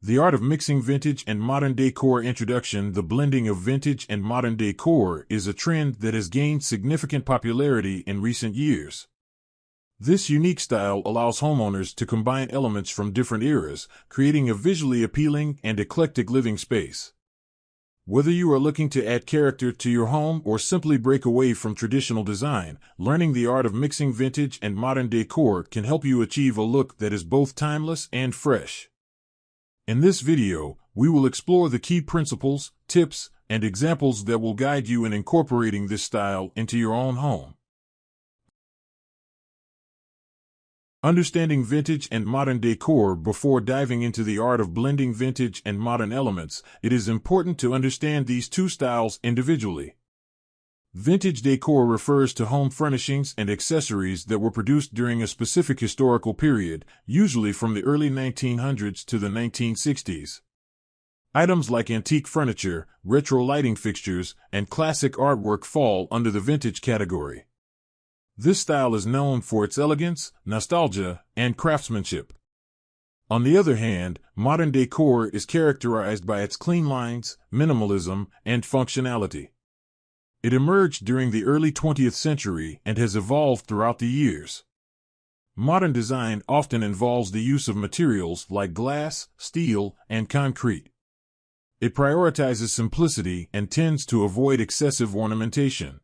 The art of mixing vintage and modern decor introduction. The blending of vintage and modern decor is a trend that has gained significant popularity in recent years. This unique style allows homeowners to combine elements from different eras, creating a visually appealing and eclectic living space. Whether you are looking to add character to your home or simply break away from traditional design, learning the art of mixing vintage and modern decor can help you achieve a look that is both timeless and fresh. In this video, we will explore the key principles, tips, and examples that will guide you in incorporating this style into your own home. Understanding vintage and modern decor. Before diving into the art of blending vintage and modern elements, it is important to understand these two styles individually. Vintage decor refers to home furnishings and accessories that were produced during a specific historical period, usually from the early 1900s to the 1960s. Items like antique furniture, retro lighting fixtures, and classic artwork fall under the vintage category. This style is known for its elegance, nostalgia, and craftsmanship. On the other hand, modern decor is characterized by its clean lines, minimalism, and functionality. It emerged during the early 20th century and has evolved throughout the years. Modern design often involves the use of materials like glass, steel, and concrete. It prioritizes simplicity and tends to avoid excessive ornamentation.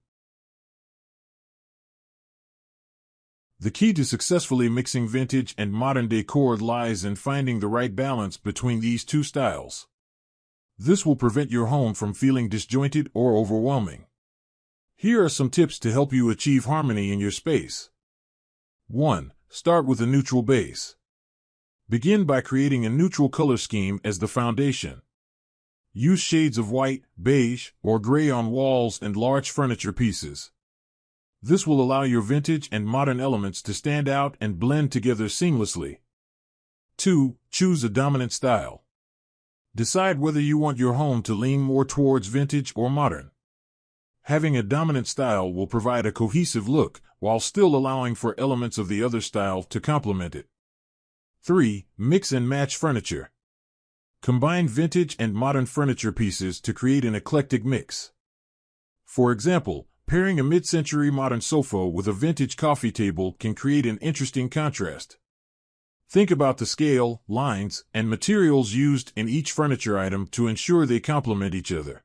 The key to successfully mixing vintage and modern decor lies in finding the right balance between these two styles. This will prevent your home from feeling disjointed or overwhelming. Here are some tips to help you achieve harmony in your space. 1. Start with a neutral base. Begin by creating a neutral color scheme as the foundation. Use shades of white, beige, or gray on walls and large furniture pieces. This will allow your vintage and modern elements to stand out and blend together seamlessly. 2. Choose a dominant style. Decide whether you want your home to lean more towards vintage or modern. Having a dominant style will provide a cohesive look, while still allowing for elements of the other style to complement it. 3. Mix and match furniture. Combine vintage and modern furniture pieces to create an eclectic mix. For example, pairing a mid-century modern sofa with a vintage coffee table can create an interesting contrast. Think about the scale, lines, and materials used in each furniture item to ensure they complement each other.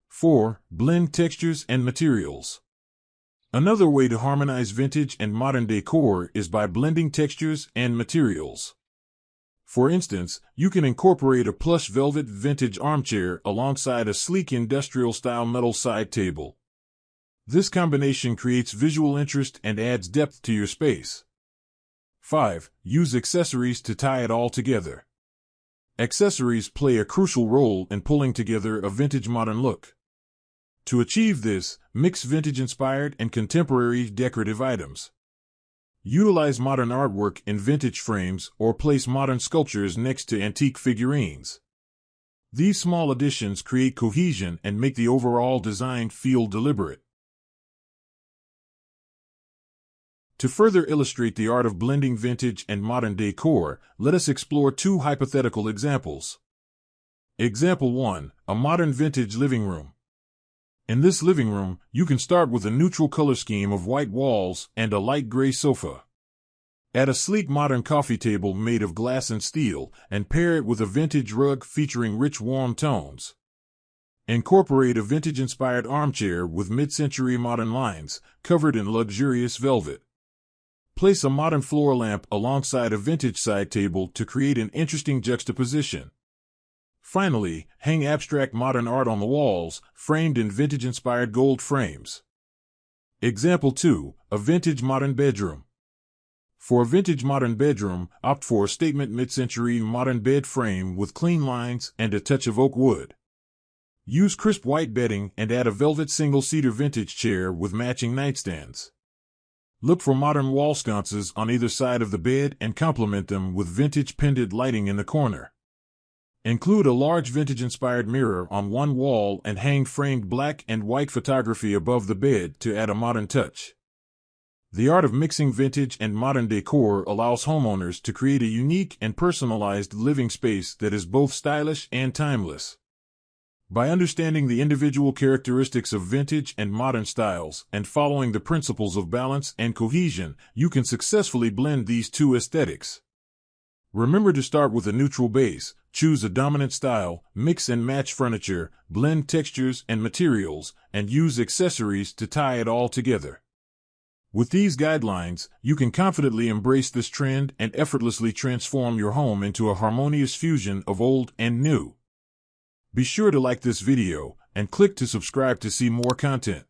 4. Blend textures and materials. Another way to harmonize vintage and modern decor is by blending textures and materials. For instance, you can incorporate a plush velvet vintage armchair alongside a sleek industrial-style metal side table. This combination creates visual interest and adds depth to your space. 5. Use accessories to tie it all together. Accessories play a crucial role in pulling together a vintage modern look. To achieve this, mix vintage-inspired and contemporary decorative items. Utilize modern artwork in vintage frames or place modern sculptures next to antique figurines. These small additions create cohesion and make the overall design feel deliberate. To further illustrate the art of blending vintage and modern decor, let us explore two hypothetical examples. Example 1. A modern vintage living room. In this living room, you can start with a neutral color scheme of white walls and a light gray sofa. Add a sleek modern coffee table made of glass and steel, and pair it with a vintage rug featuring rich warm tones. Incorporate a vintage-inspired armchair with mid-century modern lines, covered in luxurious velvet. Place a modern floor lamp alongside a vintage side table to create an interesting juxtaposition. Finally, hang abstract modern art on the walls, framed in vintage-inspired gold frames. Example 2. A vintage modern bedroom. For a vintage modern bedroom, opt for a statement mid-century modern bed frame with clean lines and a touch of oak wood. Use crisp white bedding and add a velvet single-seater vintage chair with matching nightstands. Look for modern wall sconces on either side of the bed and complement them with vintage pendant lighting in the corner. Include a large vintage-inspired mirror on one wall and hang framed black and white photography above the bed to add a modern touch. The art of mixing vintage and modern decor allows homeowners to create a unique and personalized living space that is both stylish and timeless. By understanding the individual characteristics of vintage and modern styles and following the principles of balance and cohesion, you can successfully blend these two aesthetics. Remember to start with a neutral base, choose a dominant style, mix and match furniture, blend textures and materials, and use accessories to tie it all together. With these guidelines, you can confidently embrace this trend and effortlessly transform your home into a harmonious fusion of old and new. Be sure to like this video and click to subscribe to see more content.